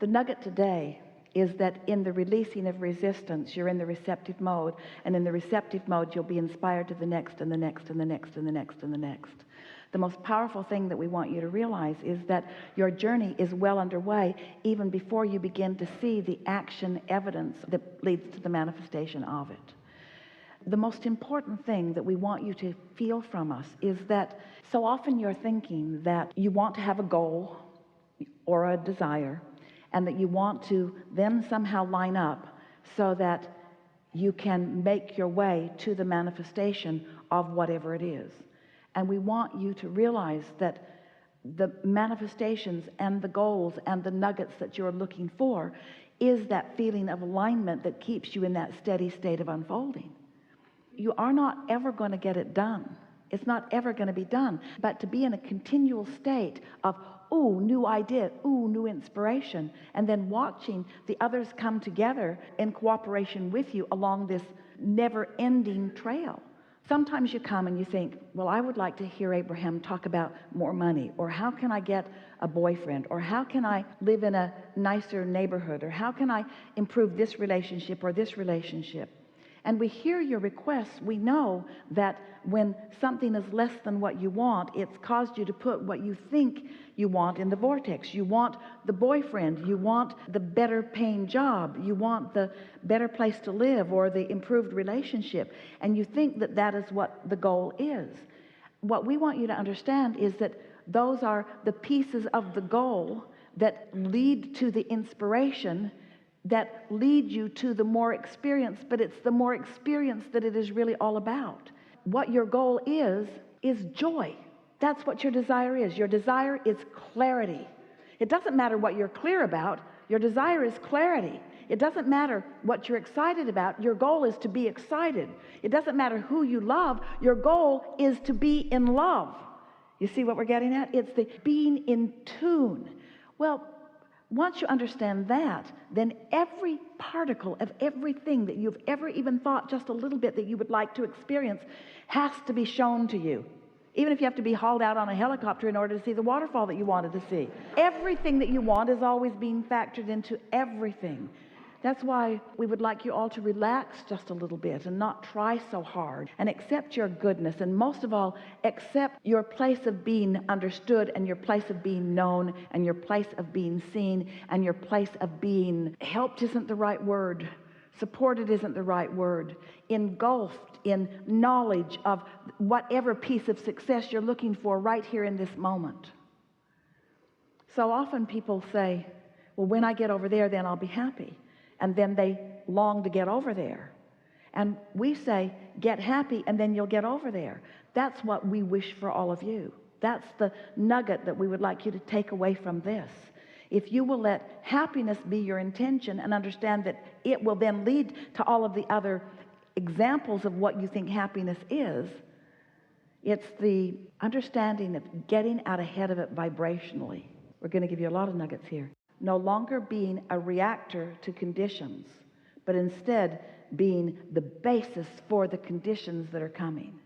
The nugget today is that in the releasing of resistance, you're in the receptive mode, and in the receptive mode, you'll be inspired to the next and the next and the next and the next and the next. The most powerful thing that we want you to realize is that your journey is well underway even before you begin to see the action evidence that leads to the manifestation of it. The most important thing that we want you to feel from us is that so often you're thinking that you want to have a goal or a desire, and that you want to then somehow line up so that you can make your way to the manifestation of whatever it is. And we want you to realize that the manifestations and the goals and the nuggets that you're looking for is that feeling of alignment that keeps you in that steady state of unfolding. You are not ever going to get it done. It's not ever going to be done. But to be in a continual state of, ooh, new idea, ooh, new inspiration, and then watching the others come together in cooperation with you along this never-ending trail. Sometimes you come and you think, well, I would like to hear Abraham talk about more money, or how can I get a boyfriend, or how can I live in a nicer neighborhood, or how can I improve this relationship or this relationship. And we hear your requests. We know that when something is less than what you want, it's caused you to put what you think you want in the vortex. You want the boyfriend, you want the better paying job, you want the better place to live or the improved relationship, and you think that that is what the goal is. What we want you to understand is that those are the pieces of the goal that lead to the inspiration, that lead you to the more experience, but it's the more experience that it is really all about. What your goal is joy. That's what your desire is. Your desire is clarity. It doesn't matter what you're clear about. Your desire is clarity. It doesn't matter what you're excited about. Your goal is to be excited. It doesn't matter who you love. Your goal is to be in love. You see what we're getting at? It's the being in tune. Well, once you understand that, then every particle of everything that you've ever even thought just a little bit that you would like to experience has to be shown to you. Even if you have to be hauled out on a helicopter in order to see the waterfall that you wanted to see. Everything that you want is always being factored into everything. That's why we would like you all to relax just a little bit and not try so hard, and accept your goodness, and most of all, accept your place of being understood, and your place of being known, and your place of being seen, and your place of being helped isn't the right word. Supported isn't the right word. Engulfed in knowledge of whatever piece of success you're looking for right here in this moment. So often people say, well, when I get over there, then I'll be happy. And then they long to get over there. And we say, get happy, and then you'll get over there. That's what we wish for all of you. That's the nugget that we would like you to take away from this. If you will let happiness be your intention and understand that it will then lead to all of the other examples of what you think happiness is, it's the understanding of getting out ahead of it vibrationally. We're going to give you a lot of nuggets here. No longer being a reactor to conditions, but instead being the basis for the conditions that are coming.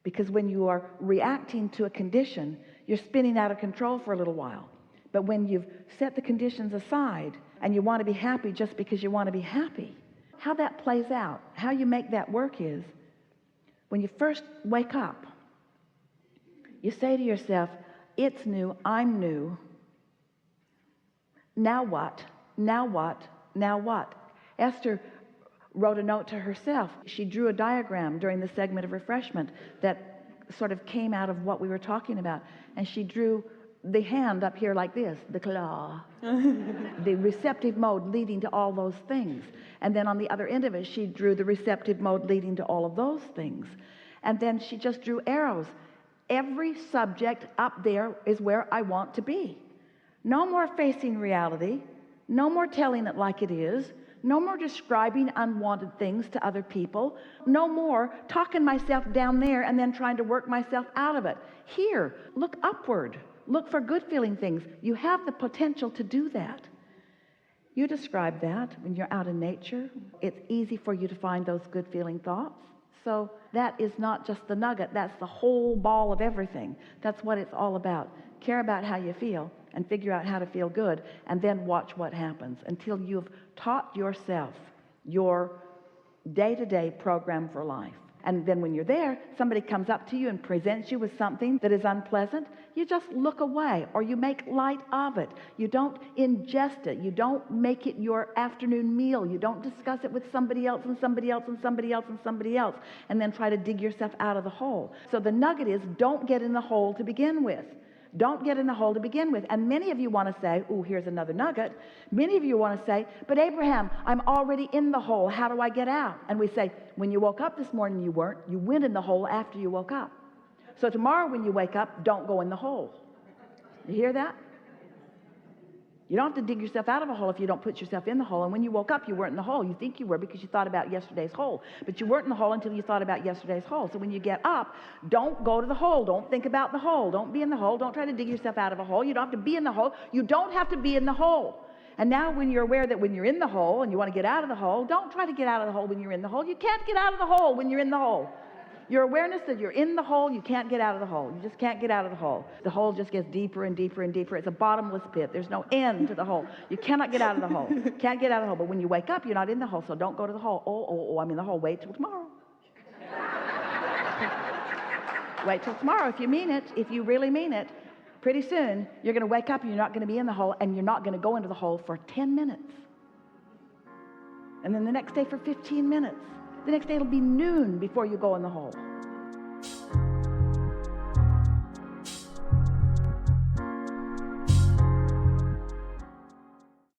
Because when you are reacting to a condition, you're spinning out of control for a little while. But when you've set the conditions aside and you want to be happy just because you want to be happy, how that plays out, how you make that work is, when you first wake up, you say to yourself, it's new, I'm new. Now what? Now what? Now what? Esther wrote a note to herself. She drew a diagram during the segment of refreshment that sort of came out of what we were talking about. And she drew the hand up here like this, the claw, the receptive mode leading to all those things. And then on the other end of it, she drew the receptive mode leading to all of those things. And then she just drew arrows. Every subject up there is where I want to be. No more facing reality, no more telling it like it is, no more describing unwanted things to other people, no more talking myself down there and then trying to work myself out of it. Here, look upward, look for good feeling things. You have the potential to do that. You describe that when you're out in nature. It's easy for you to find those good feeling thoughts. So that is not just the nugget, that's the whole ball of everything. That's what it's all about. Care about how you feel, and figure out how to feel good, and then watch what happens until you've taught yourself your day-to-day program for life. And then when you're there, somebody comes up to you and presents you with something that is unpleasant, you just look away, or you make light of it. You don't ingest it. You don't make it your afternoon meal. You don't discuss it with somebody else and somebody else and somebody else and somebody else, and then try to dig yourself out of the hole. So the nugget is, don't get in the hole to begin with. Don't get in the hole to begin with. And many of you want to say, oh, here's another nugget. Many of you want to say, but Abraham, I'm already in the hole. How do I get out? And we say, when you woke up this morning, you weren't. You went in the hole after you woke up. So tomorrow when you wake up, don't go in the hole. You hear that? You don't have to dig yourself out of a hole if you don't put yourself in the hole. And when you woke up, you weren't in the hole. You think you were because you thought about yesterday's hole. But you weren't in the hole until you thought about yesterday's hole. So when you get up, don't go to the hole. Don't think about the hole. Don't be in the hole. Don't try to dig yourself out of a hole. You don't have to be in the hole. You don't have to be in the hole. And now when you're aware that when you're in the hole and you want to get out of the hole, don't try to get out of the hole when you're in the hole. You can't get out of the hole when you're in the hole. Your awareness that you're in the hole, you can't get out of the hole. You just can't get out of the hole. The hole just gets deeper and deeper and deeper. It's a bottomless pit. There's no end to the hole. You cannot get out of the hole. Can't get out of the hole. But when you wake up, you're not in the hole, so don't go to the hole. Oh, I'm in the hole. Wait till tomorrow. Wait till tomorrow if you mean it, if you really mean it. Pretty soon, you're going to wake up and you're not going to be in the hole, and you're not going to go into the hole for 10 minutes. And then the next day for 15 minutes. The next day it'll be noon before you go in the hole.